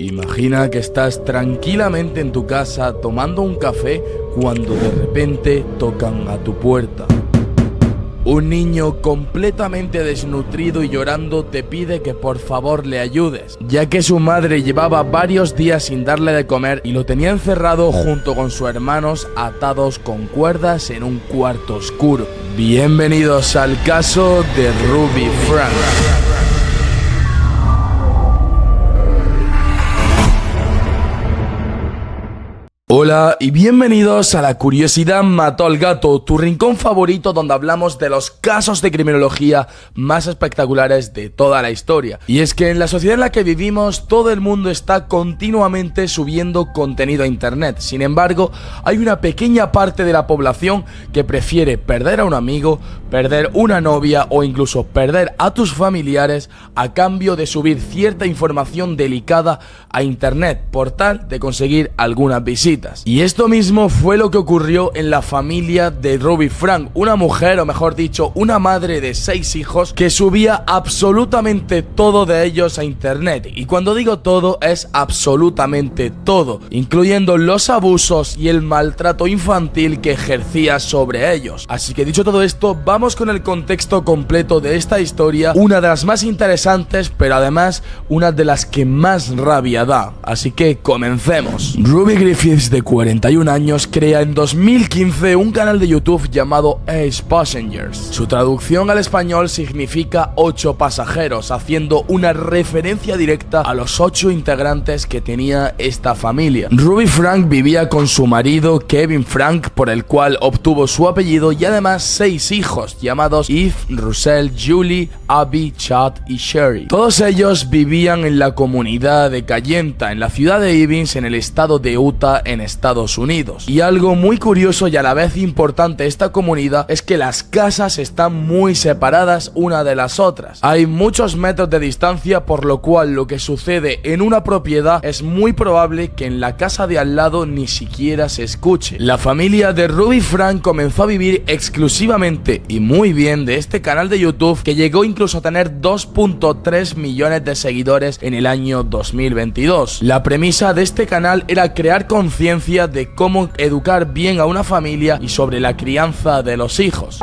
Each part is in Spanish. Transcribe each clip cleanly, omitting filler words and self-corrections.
Imagina que estás tranquilamente en tu casa tomando un café cuando de repente tocan a tu puerta. Un niño completamente desnutrido y llorando te pide que por favor le ayudes, ya que su madre llevaba varios días sin darle de comer y lo tenía encerrado junto con sus hermanos atados con cuerdas en un cuarto oscuro. Bienvenidos al caso de Ruby Frank. Hola y bienvenidos a La Curiosidad Mató al Gato, tu rincón favorito donde hablamos de los casos de criminología más espectaculares de toda la historia. Y es que en la sociedad en la que vivimos todo el mundo está continuamente subiendo contenido a internet. Sin embargo, hay una pequeña parte de la población que prefiere perder a un amigo, perder una novia o incluso perder a tus familiares a cambio de subir cierta información delicada a internet por tal de conseguir algunas visitas. Y esto mismo fue lo que ocurrió en la familia de Ruby Frank, una mujer, o mejor dicho, una madre de 6 hijos que subía absolutamente todo de ellos a internet. Y cuando digo todo, es absolutamente todo, incluyendo los abusos y el maltrato infantil que ejercía sobre ellos. Así que dicho todo esto, vamos con el contexto completo de esta historia, una de las más interesantes, pero además una de las que más rabia da. Así que comencemos. Ruby Griffiths, de 41 años, crea en 2015 un canal de YouTube llamado Ace Passengers. Su traducción al español significa 8 pasajeros, haciendo una referencia directa a los 8 integrantes que tenía esta familia. Ruby Frank vivía con su marido Kevin Frank, por el cual obtuvo su apellido, y además 6 hijos llamados Eve, Russell, Julie, Abby, Chad y Sherry. Todos ellos vivían en la comunidad de Kayenta, en la ciudad de Evans, en el estado de Utah, en Estados Unidos. Y algo muy curioso y a la vez importante de esta comunidad es que las casas están muy separadas una de las otras. Hay muchos metros de distancia, por lo cual lo que sucede en una propiedad es muy probable que en la casa de al lado ni siquiera se escuche. La familia de Ruby Frank comenzó a vivir exclusivamente y muy bien de este canal de YouTube, que llegó incluso a tener 2.3 millones de seguidores en el año 2022. La premisa de este canal era crear conciencia de cómo educar bien a una familia y sobre la crianza de los hijos.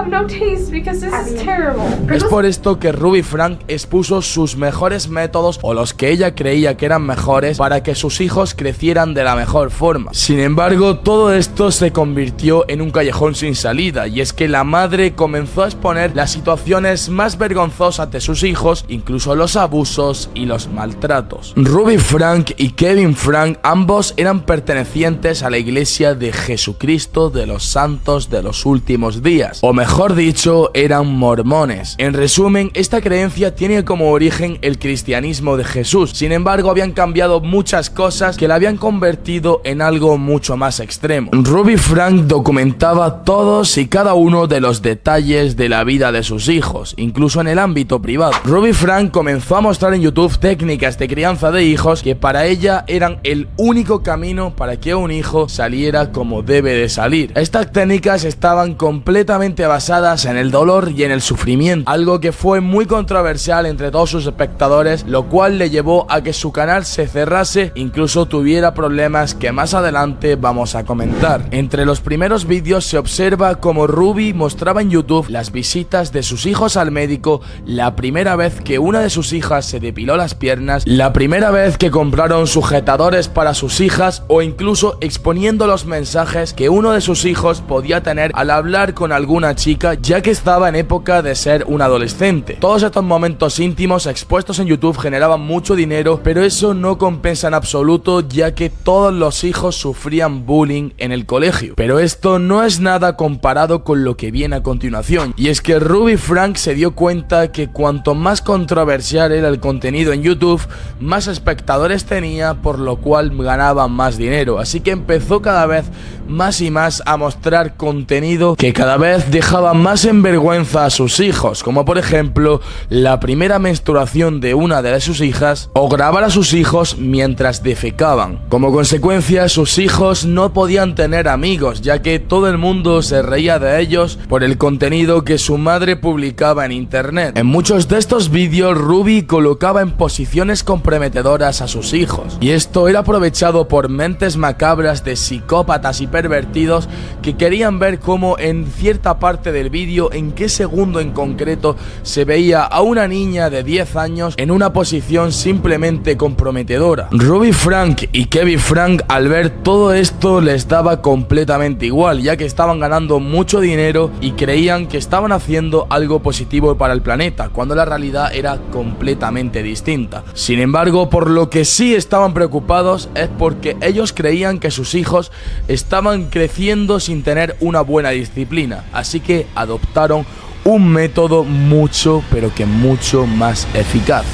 Es por esto que Ruby Frank expuso sus mejores métodos, o los que ella creía que eran mejores, para que sus hijos crecieran de la mejor forma. Sin embargo, todo esto se convirtió en un callejón sin salida, y es que la madre comenzó a exponer las situaciones más vergonzosas de sus hijos, incluso los abusos y los maltratos. Ruby Frank y Kevin Frank ambos eran pertenecientes a la Iglesia de Jesucristo de los Santos de los Últimos Días, o mejor dicho, eran mormones. En resumen, esta creencia tiene como origen el cristianismo de Jesús. Sin embargo, habían cambiado muchas cosas que la habían convertido en algo mucho más extremo. Ruby Frank documentaba todos y cada uno de los detalles de la vida de sus hijos, incluso en el ámbito privado. Ruby Frank comenzó a mostrar en YouTube técnicas de crianza de hijos que para ella eran el único camino para que un hijo saliera como debe de salir. Estas técnicas estaban completamente basadas en el dolor y en el sufrimiento, algo que fue muy controversial entre todos sus espectadores, lo cual le llevó a que su canal se cerrase, incluso tuviera problemas que más adelante vamos a comentar. Entre los primeros vídeos se observa como Ruby mostraba en YouTube las visitas de sus hijos al médico, la primera vez que una de sus hijas se depiló las piernas, la primera vez que compraron sujetadores para sus hijas, o incluso exponiendo los mensajes que uno de sus hijos podía tener al hablar con alguna chica, ya que estaba en época de ser un adolescente. Todos estos momentos íntimos expuestos en YouTube generaban mucho dinero, pero eso no compensa en absoluto, ya que todos los hijos sufrían bullying en el colegio. Pero esto no es nada comparado con lo que viene a continuación, y es que Ruby Frank se dio cuenta que cuanto más controversial era el contenido en YouTube, más espectadores tenía, por lo cual ganaba más dinero. Así que empezó cada vez más y más a mostrar contenido que cada vez dejaba más en vergüenza a sus hijos, como por ejemplo la primera menstruación de una de sus hijas o grabar a sus hijos mientras defecaban. Como consecuencia, sus hijos no podían tener amigos, ya que todo el mundo se reía de ellos por el contenido que su madre publicaba en internet. En muchos de estos vídeos, Ruby colocaba en posiciones comprometedoras a sus hijos, y esto era aprovechado por mentes macabras de psicópatas y pervertidos que querían ver cómo en cierta parte del vídeo, en qué segundo en concreto, se veía a una niña de 10 años en una posición simplemente comprometedora. Ruby Frank y Kevin Frank, al ver todo esto, les daba completamente igual, ya que estaban ganando mucho dinero y creían que estaban haciendo algo positivo para el planeta, cuando la realidad era completamente distinta. Sin embargo, por lo que sí estaban preocupados es porque ellos creían que sus hijos estaban creciendo sin tener una buena disciplina, así que adoptaron un método mucho, pero que mucho más eficaz.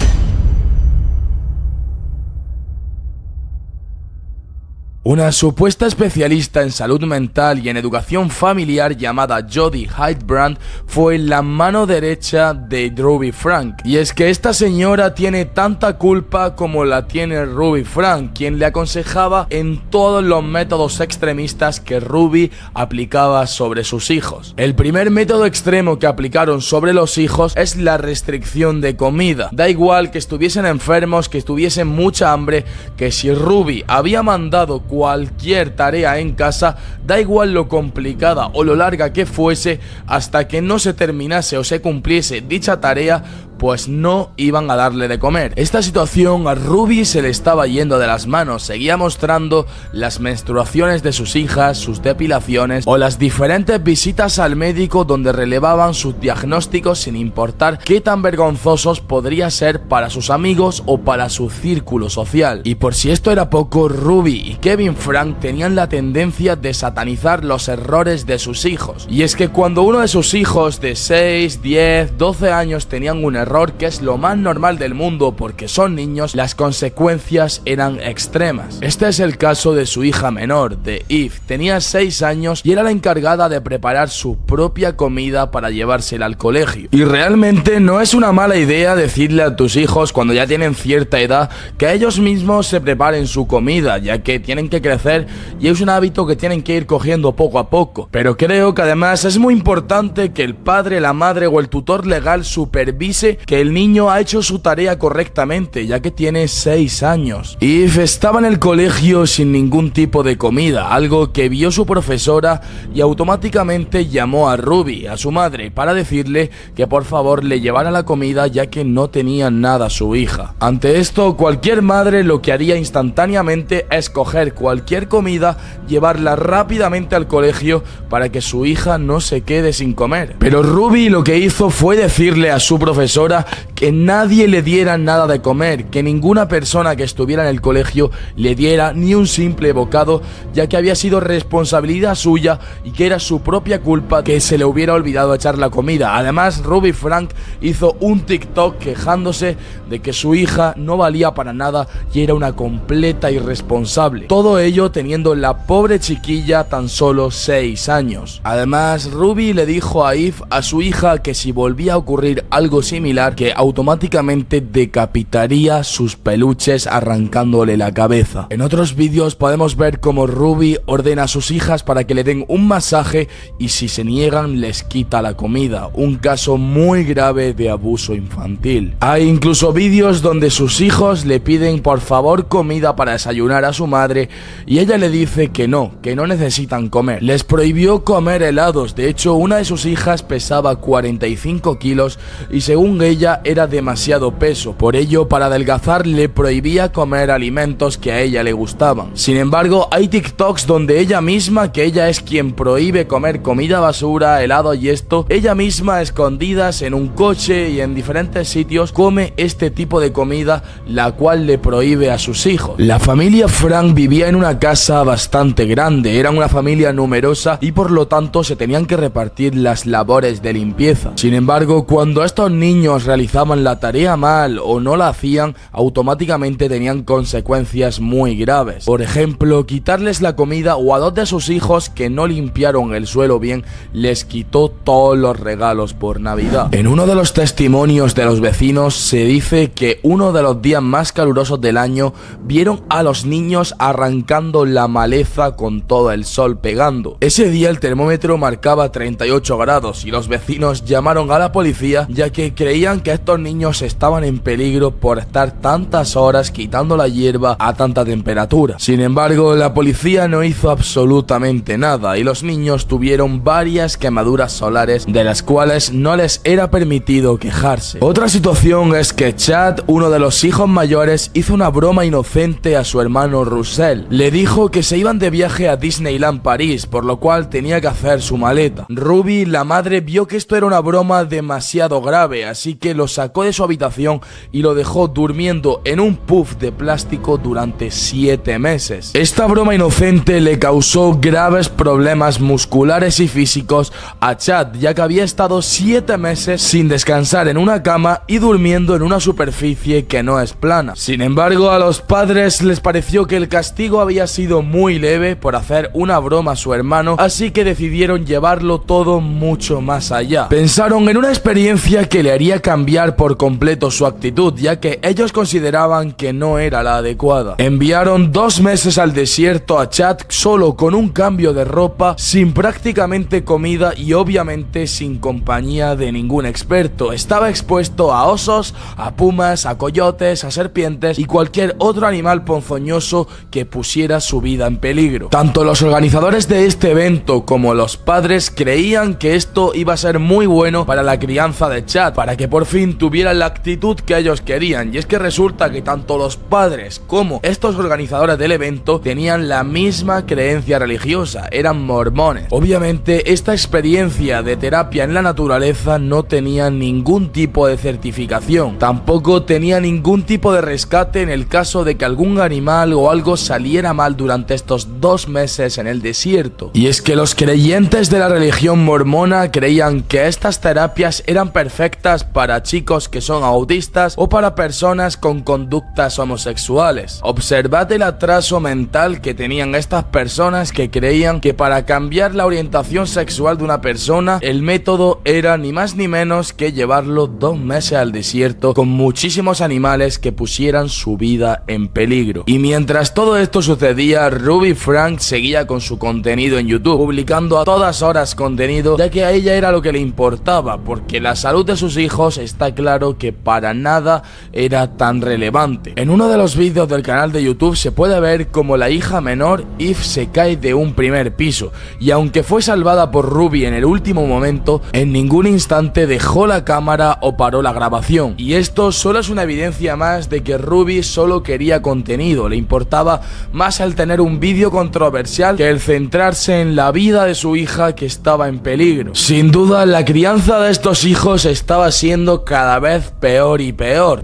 Una supuesta especialista en salud mental y en educación familiar llamada Jody Heitbrand fue la mano derecha de Ruby Frank. Y es que esta señora tiene tanta culpa como la tiene Ruby Frank, quien le aconsejaba en todos los métodos extremistas que Ruby aplicaba sobre sus hijos. El primer método extremo que aplicaron sobre los hijos es la restricción de comida. Da igual que estuviesen enfermos, que tuviesen mucha hambre, que si Ruby había mandado cualquier tarea en casa, da igual lo complicada o lo larga que fuese, hasta que no se terminase o se cumpliese dicha tarea, pues no iban a darle de comer. Esta situación a Ruby se le estaba yendo de las manos. Seguía mostrando las menstruaciones de sus hijas, sus depilaciones o las diferentes visitas al médico donde relevaban sus diagnósticos sin importar qué tan vergonzosos podría ser para sus amigos o para su círculo social. Y por si esto era poco, Ruby y Kevin Frank tenían la tendencia de satanizar los errores de sus hijos. Y es que cuando uno de sus hijos de 6, 10, 12 años tenían un error, que es lo más normal del mundo porque son niños, las consecuencias eran extremas. Este es el caso de su hija menor, de Eve. Tenía 6 años y era la encargada de preparar su propia comida para llevársela al colegio. Y realmente no es una mala idea decirle a tus hijos cuando ya tienen cierta edad que ellos mismos se preparen su comida, ya que tienen que crecer y es un hábito que tienen que ir cogiendo poco a poco. Pero creo que además es muy importante que el padre, la madre o el tutor legal supervise que el niño ha hecho su tarea correctamente, ya que tiene 6 años. Eve estaba en el colegio sin ningún tipo de comida, algo que vio su profesora, y automáticamente llamó a Ruby, a su madre, para decirle que por favor le llevara la comida, ya que no tenía nada su hija. Ante esto, cualquier madre lo que haría instantáneamente es coger cualquier comida, llevarla rápidamente al colegio para que su hija no se quede sin comer. Pero Ruby lo que hizo fue decirle a su profesora que nadie le diera nada de comer, que ninguna persona que estuviera en el colegio le diera ni un simple bocado, ya que había sido responsabilidad suya y que era su propia culpa que se le hubiera olvidado echar la comida. Además, Ruby Frank hizo un TikTok quejándose de que su hija no valía para nada y era una completa irresponsable. Todo ello teniendo la pobre chiquilla tan solo 6 años. Además, Ruby le dijo a Eve, a su hija, que si volvía a ocurrir algo similar, que automáticamente decapitaría sus peluches arrancándole la cabeza. En otros vídeos podemos ver cómo Ruby ordena a sus hijas para que le den un masaje y si se niegan les quita la comida, un caso muy grave de abuso infantil. Hay incluso vídeos donde sus hijos le piden por favor comida para desayunar a su madre y ella le dice que no necesitan comer. Les prohibió comer helados, de hecho una de sus hijas pesaba 45 kilos y según ella era demasiado peso, por ello para adelgazar le prohibía comer alimentos que a ella le gustaban. Sin embargo, hay TikToks donde ella misma, que ella es quien prohíbe comer comida basura, helado y esto, ella misma a escondidas en un coche y en diferentes sitios come este tipo de comida, la cual le prohíbe a sus hijos. La familia Frank vivía en una casa bastante grande, eran una familia numerosa y por lo tanto se tenían que repartir las labores de limpieza. Sin embargo, cuando estos niños niños realizaban la tarea mal o no la hacían, automáticamente tenían consecuencias muy graves. Por ejemplo, quitarles la comida, o a dos de sus hijos que no limpiaron el suelo bien, les quitó todos los regalos por Navidad. En uno de los testimonios de los vecinos se dice que uno de los días más calurosos del año vieron a los niños arrancando la maleza con todo el sol pegando. Ese día el termómetro marcaba 38 grados y los vecinos llamaron a la policía, ya que creían que estos niños estaban en peligro por estar tantas horas quitando la hierba a tanta temperatura. Sin embargo, la policía no hizo absolutamente nada y los niños tuvieron varias quemaduras solares de las cuales no les era permitido quejarse. Otra situación es que Chad, uno de los hijos mayores, hizo una broma inocente a su hermano Russell. Le dijo que se iban de viaje a Disneyland París, por lo cual tenía que hacer su maleta. Ruby, la madre, vio que esto era una broma demasiado grave, así que lo sacó de su habitación y lo dejó durmiendo en un puff de plástico durante 7 meses. Esta broma inocente le causó graves problemas musculares y físicos a Chad, ya que había estado 7 meses sin descansar en una cama y durmiendo en una superficie que no es plana. Sin embargo, a los padres les pareció que el castigo había sido muy leve por hacer una broma a su hermano, así que decidieron llevarlo todo mucho más allá. Pensaron en una experiencia que le haría cambiar por completo su actitud, ya que ellos consideraban que no era la adecuada. Enviaron 2 meses al desierto a Chad solo con un cambio de ropa, sin prácticamente comida y obviamente sin compañía de ningún experto. Estaba expuesto a osos, a pumas, a coyotes, a serpientes y cualquier otro animal ponzoñoso que pusiera su vida en peligro. Tanto los organizadores de este evento como los padres creían que esto iba a ser muy bueno para la crianza de Chad, para que por fin tuvieran la actitud que ellos querían. Y es que resulta que tanto los padres como estos organizadores del evento tenían la misma creencia religiosa, eran mormones. Obviamente esta experiencia de terapia en la naturaleza no tenía ningún tipo de certificación, tampoco tenía ningún tipo de rescate en el caso de que algún animal o algo saliera mal durante estos 2 meses en el desierto. Y es que los creyentes de la religión mormona creían que estas terapias eran perfectas para chicos que son autistas o para personas con conductas homosexuales. Observad el atraso mental que tenían estas personas que creían que para cambiar la orientación sexual de una persona, el método era ni más ni menos que llevarlo 2 meses al desierto con muchísimos animales que pusieran su vida en peligro. Y mientras todo esto sucedía, Ruby Frank seguía con su contenido en YouTube, publicando a todas horas contenido, ya que a ella era lo que le importaba, porque la salud de sus hijos está claro que para nada era tan relevante. En uno de los vídeos del canal de YouTube se puede ver como la hija menor, Eve, se cae de un primer piso, y aunque fue salvada por Ruby en el último momento, en ningún instante dejó la cámara o paró la grabación. Y esto solo es una evidencia más de que Ruby solo quería contenido, le importaba más el tener un vídeo controversial que el centrarse en la vida de su hija que estaba en peligro. Sin duda, la crianza de estos hijos estaba siendo cada vez peor y peor.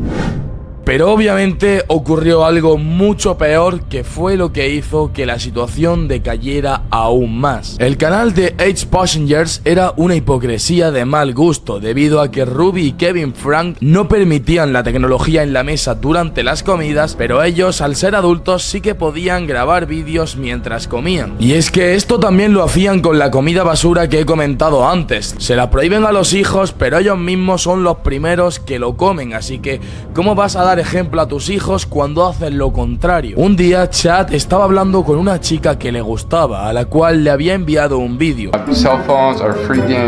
Pero obviamente ocurrió algo mucho peor, que fue lo que hizo que la situación decayera aún más. El canal de H. Passengers era una hipocresía de mal gusto, debido a que Ruby y Kevin Frank no permitían la tecnología en la mesa durante las comidas, pero ellos, al ser adultos, sí que podían grabar vídeos mientras comían. Y es que esto también lo hacían con la comida basura que he comentado antes. Se la prohíben a los hijos, pero ellos mismos son los primeros que lo comen, así que ¿cómo vas a dar ejemplo a tus hijos cuando hacen lo contrario? Un día Chad estaba hablando con una chica que le gustaba, a la cual le había enviado un vídeo.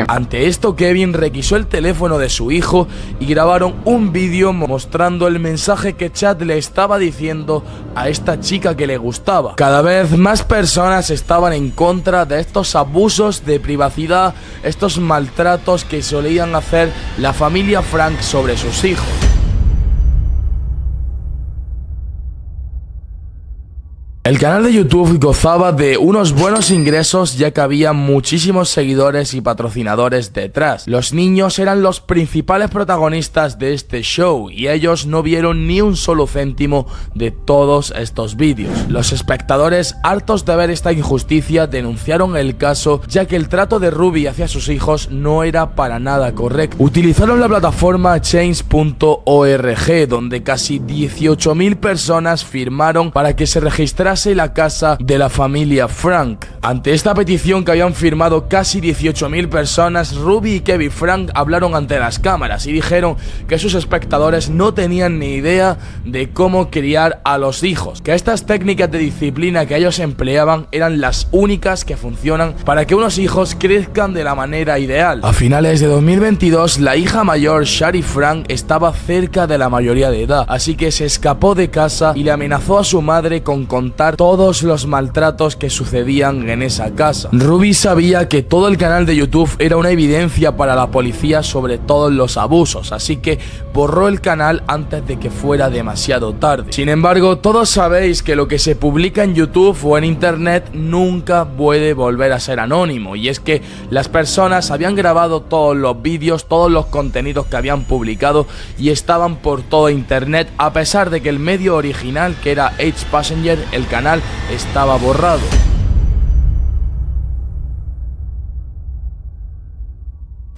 Ante esto, Kevin requisó el teléfono de su hijo y grabaron un vídeo mostrando el mensaje que Chad le estaba diciendo a esta chica que le gustaba. Cada vez más personas estaban en contra de estos abusos de privacidad, estos maltratos que solían hacer la familia Frank sobre sus hijos. El canal de YouTube gozaba de unos buenos ingresos ya que había muchísimos seguidores y patrocinadores detrás. Los niños eran los principales protagonistas de este show y ellos no vieron ni un solo céntimo de todos estos vídeos. Los espectadores, hartos de ver esta injusticia, denunciaron el caso ya que el trato de Ruby hacia sus hijos no era para nada correcto. Utilizaron la plataforma Change.org, donde casi 18.000 personas firmaron para que se registrase la casa de la familia Frank. Ante esta petición que habían firmado casi 18.000 personas, Ruby y Kevin Frank hablaron ante las cámaras y dijeron que sus espectadores no tenían ni idea de cómo criar a los hijos, que estas técnicas de disciplina que ellos empleaban eran las únicas que funcionan para que unos hijos crezcan de la manera ideal. A finales de 2022, la hija mayor, Shari Frank, estaba cerca de la mayoría de edad, así que se escapó de casa y le amenazó a su madre con contar todos los maltratos que sucedían en esa casa. Ruby sabía que todo el canal de YouTube era una evidencia para la policía sobre todos los abusos, así que borró el canal antes de que fuera demasiado tarde. Sin embargo, todos sabéis que lo que se publica en YouTube o en internet nunca puede volver a ser anónimo, y es que las personas habían grabado todos los vídeos, todos los contenidos que habían publicado y estaban por todo internet, a pesar de que el medio original, que era H-Passenger, el canal estaba borrado.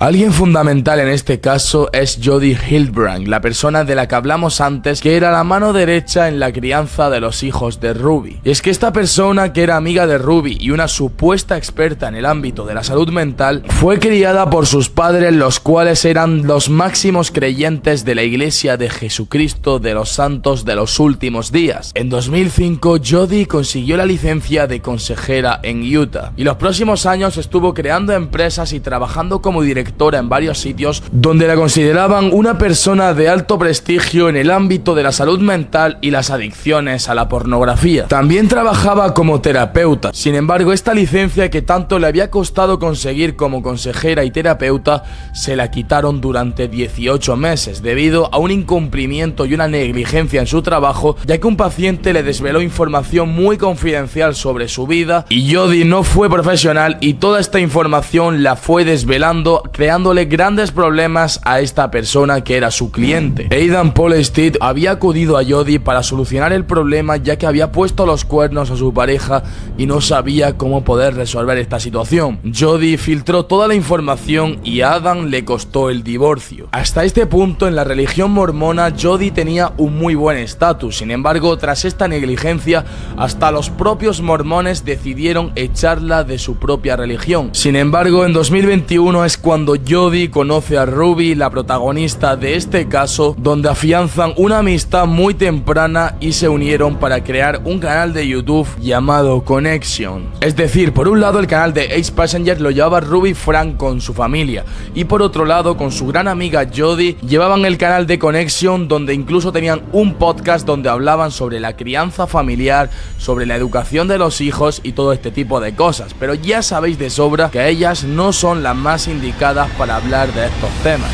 Alguien fundamental en este caso es Jodi Hildebrandt, la persona de la que hablamos antes, que era la mano derecha en la crianza de los hijos de Ruby. Y es que esta persona, que era amiga de Ruby y una supuesta experta en el ámbito de la salud mental, fue criada por sus padres, los cuales eran los máximos creyentes de la Iglesia de Jesucristo de los Santos de los Últimos Días. En 2005, Jodi consiguió la licencia de consejera en Utah y los próximos años estuvo creando empresas y trabajando como directora en varios sitios donde la consideraban una persona de alto prestigio en el ámbito de la salud mental y las adicciones a la pornografía. También trabajaba como terapeuta. Sin embargo, esta licencia que tanto le había costado conseguir como consejera y terapeuta se la quitaron durante 18 meses debido a un incumplimiento y una negligencia en su trabajo, ya que un paciente le desveló información muy confidencial sobre su vida y Jodi no fue profesional y toda esta información la fue desvelando, creándole grandes problemas a esta persona que era su cliente. Aidan Polestead había acudido a Jodi para solucionar el problema, ya que había puesto los cuernos a su pareja y no sabía cómo poder resolver esta situación. Jodi filtró toda la información y a Adam le costó el divorcio. Hasta este punto, en la religión mormona, Jodi tenía un muy buen estatus. Sin embargo, tras esta negligencia, hasta los propios mormones decidieron echarla de su propia religión. Sin embargo, en 2021 es cuando Jodi conoce a Ruby, la protagonista de este caso, donde afianzan una amistad muy temprana y se unieron para crear un canal de YouTube llamado Connection. Es decir, por un lado el canal de H-Passenger lo llevaba Ruby Frank con su familia y por otro lado, con su gran amiga Jodi, llevaban el canal de Connection, donde incluso tenían un podcast donde hablaban sobre la crianza familiar, sobre la educación de los hijos y todo este tipo de cosas. Pero ya sabéis de sobra que ellas no son las más indicadas para hablar de estos temas.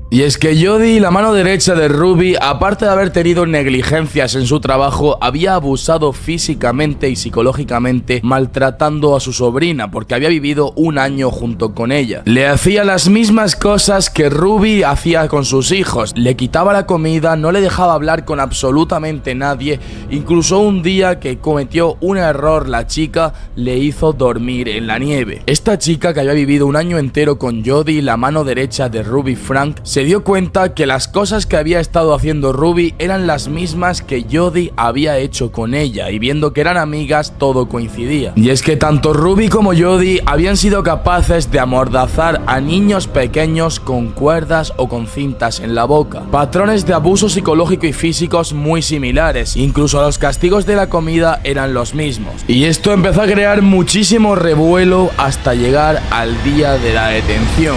Y es que Jodi, la mano derecha de Ruby, aparte de haber tenido negligencias en su trabajo, había abusado físicamente y psicológicamente, maltratando a su sobrina, porque había vivido un año junto con ella. Le hacía las mismas cosas que Ruby hacía con sus hijos. Le quitaba la comida, no le dejaba hablar con absolutamente nadie. Incluso un día que cometió un error la chica, le hizo dormir en la nieve. Esta chica, que había vivido un año entero con Jodi, la mano derecha de Ruby Frank, se dio cuenta que las cosas que había estado haciendo Ruby eran las mismas que Jodi había hecho con ella, y viendo que eran amigas todo coincidía. Y es que tanto Ruby como Jodi habían sido capaces de amordazar a niños pequeños con cuerdas o con cintas en la boca. Patrones de abuso psicológico y físicos muy similares, incluso los castigos de la comida eran los mismos. Y esto empezó a crear muchísimo revuelo hasta llegar al día de la detención.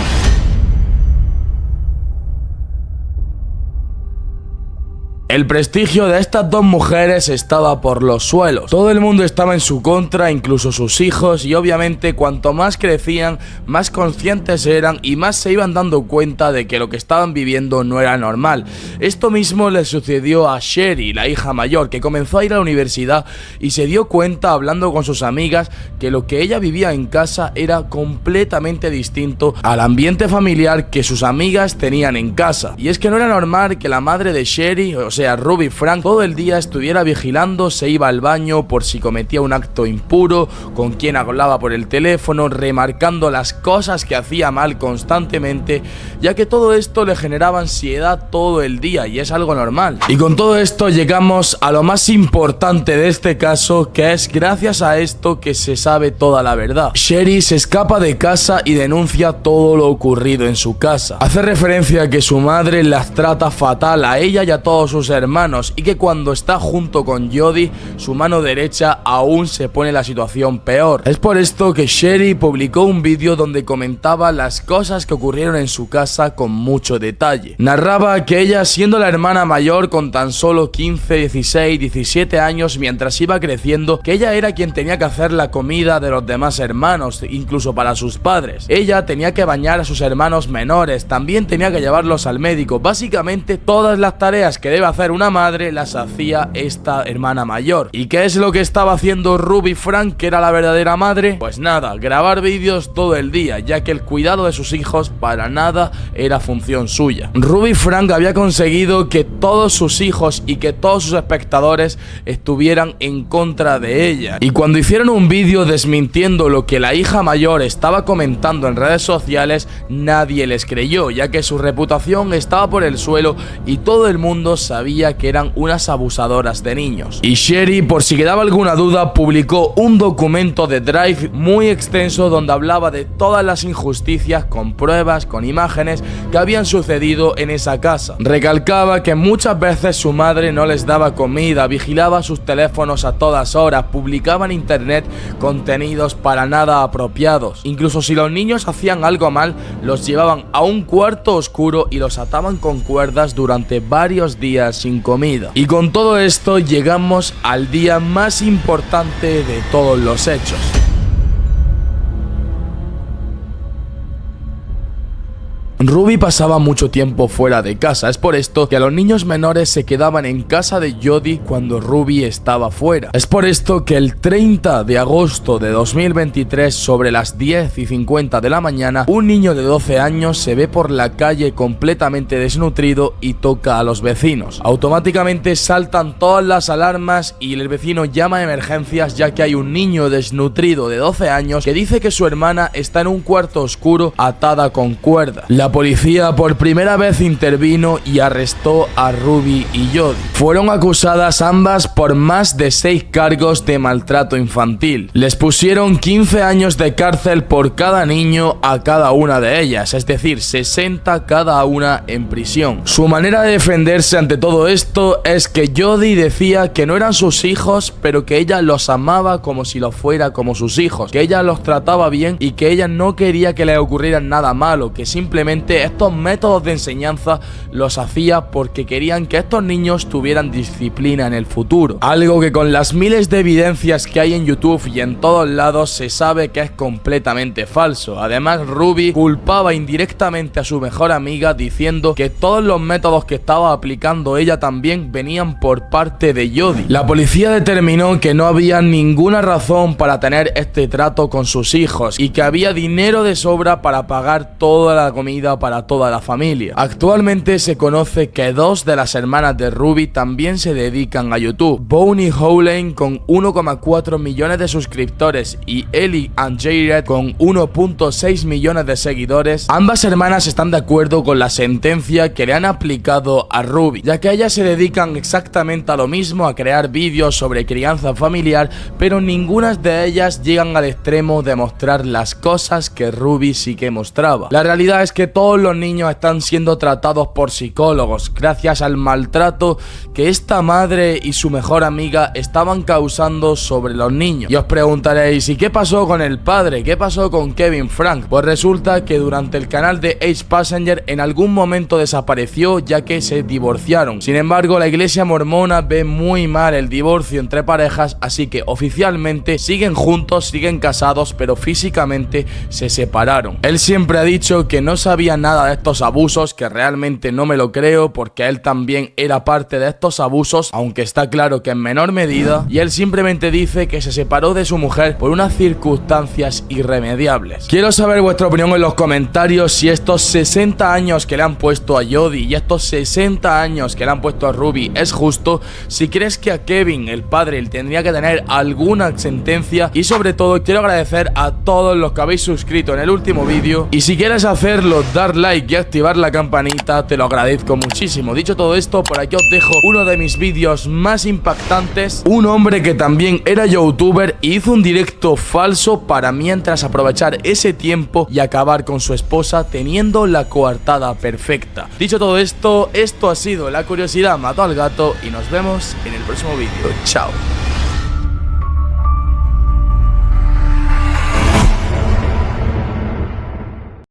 El prestigio de estas dos mujeres estaba por los suelos. Todo el mundo estaba en su contra, incluso sus hijos, y obviamente cuanto más crecían, más conscientes eran y más se iban dando cuenta de que lo que estaban viviendo no era normal. Esto mismo le sucedió a Sherry, la hija mayor, que comenzó a ir a la universidad y se dio cuenta, hablando con sus amigas, que lo que ella vivía en casa era completamente distinto al ambiente familiar que sus amigas tenían en casa. Y es que no era normal que la madre de Sherry, o sea Ruby Frank, todo el día estuviera vigilando, se iba al baño por si cometía un acto impuro, con quien hablaba por el teléfono, remarcando las cosas que hacía mal constantemente, ya que todo esto le generaba ansiedad todo el día y es algo normal. Y con todo esto llegamos a lo más importante de este caso, que es gracias a esto que se sabe toda la verdad. Sherry se escapa de casa y denuncia todo lo ocurrido en su casa. Hace referencia a que su madre las trata fatal a ella y a todos sus hermanos, y que cuando está junto con Jodie, su mano derecha, aún se pone la situación peor. Es por esto que Sherry publicó un vídeo donde comentaba las cosas que ocurrieron en su casa con mucho detalle. Narraba que ella, siendo la hermana mayor con tan solo 15, 16, 17 años, mientras iba creciendo, que ella era quien tenía que hacer la comida de los demás hermanos, incluso para sus padres. Ella tenía que bañar a sus hermanos menores, también tenía que llevarlos al médico. Básicamente todas las tareas que debe hacer una madre las hacía esta hermana mayor. ¿Y qué es lo que estaba haciendo Ruby Frank, que era la verdadera madre? Pues nada, grabar vídeos todo el día, ya que el cuidado de sus hijos para nada era función suya. Ruby Frank había conseguido que todos sus hijos y que todos sus espectadores estuvieran en contra de ella. Y cuando hicieron un vídeo desmintiendo lo que la hija mayor estaba comentando en redes sociales, nadie les creyó, ya que su reputación estaba por el suelo y todo el mundo sabía que eran unas abusadoras de niños. Y Sherry, por si quedaba alguna duda, publicó un documento de Drive muy extenso donde hablaba de todas las injusticias, con pruebas, con imágenes que habían sucedido en esa casa. Recalcaba que muchas veces su madre no les daba comida, vigilaba sus teléfonos a todas horas, publicaba en internet contenidos para nada apropiados. Incluso si los niños hacían algo mal, los llevaban a un cuarto oscuro y los ataban con cuerdas durante varios días sin comida. Y con todo esto llegamos al día más importante de todos los hechos. Ruby pasaba mucho tiempo fuera de casa, es por esto que los niños menores se quedaban en casa de Jodie cuando Ruby estaba fuera. Es por esto que el 30 de agosto de 2023, sobre las 10:50 de la mañana, un niño de 12 años se ve por la calle completamente desnutrido y toca a los vecinos. Automáticamente saltan todas las alarmas y el vecino llama a emergencias, ya que hay un niño desnutrido de 12 años que dice que su hermana está en un cuarto oscuro atada con cuerdas. La policía por primera vez intervino y arrestó a Ruby y Jodie. Fueron acusadas ambas por más de 6 cargos de maltrato infantil. Les pusieron 15 años de cárcel por cada niño a cada una de ellas, es decir, 60 cada una en prisión. Su manera de defenderse ante todo esto es que Jodie decía que no eran sus hijos, pero que ella los amaba como si lo fuera como sus hijos, que ella los trataba bien y que ella no quería que les ocurriera nada malo, que simplemente estos métodos de enseñanza los hacía porque querían que estos niños tuvieran disciplina en el futuro. Algo que con las miles de evidencias que hay en YouTube y en todos lados se sabe que es completamente falso. Además, Ruby culpaba indirectamente a su mejor amiga diciendo que todos los métodos que estaba aplicando ella también venían por parte de Jodie. La policía determinó que no había ninguna razón para tener este trato con sus hijos y que había dinero de sobra para pagar toda la comida para toda la familia. Actualmente se conoce que 2 de las hermanas de Ruby también se dedican a YouTube. Bonnie Howlane con 1,4 millones de suscriptores y Ellie and Jared con 1,6 millones de seguidores. Ambas hermanas están de acuerdo con la sentencia que le han aplicado a Ruby, ya que ellas se dedican exactamente a lo mismo, a crear vídeos sobre crianza familiar, pero ninguna de ellas llegan al extremo de mostrar las cosas que Ruby sí que mostraba. La realidad es que todos los niños están siendo tratados por psicólogos gracias al maltrato que esta madre y su mejor amiga estaban causando sobre los niños. Y os preguntaréis, ¿y qué pasó con el padre? ¿Qué pasó con Kevin Frank? Pues resulta que durante el canal de Ace Passenger en algún momento desapareció, ya que se divorciaron. Sin embargo, la iglesia mormona ve muy mal el divorcio entre parejas, así que oficialmente siguen juntos, siguen casados, pero físicamente se separaron. Él siempre ha dicho que no sabía nada de estos abusos, que realmente no me lo creo, porque él también era parte de estos abusos, aunque está claro que en menor medida, y él simplemente dice que se separó de su mujer por unas circunstancias irremediables. Quiero saber vuestra opinión en los comentarios, si estos 60 años que le han puesto a Jodie y estos 60 años que le han puesto a Ruby es justo, si crees que a Kevin, el padre, tendría que tener alguna sentencia, y sobre todo quiero agradecer a todos los que habéis suscrito en el último vídeo, y si quieres hacerlo, dar like y activar la campanita, te lo agradezco muchísimo. Dicho todo esto, por aquí os dejo uno de mis vídeos más impactantes, un hombre que también era youtuber y hizo un directo falso para mientras aprovechar ese tiempo y acabar con su esposa teniendo la coartada perfecta. Dicho todo esto, esto ha sido La Curiosidad Mató al Gato y nos vemos en el próximo vídeo. Chao.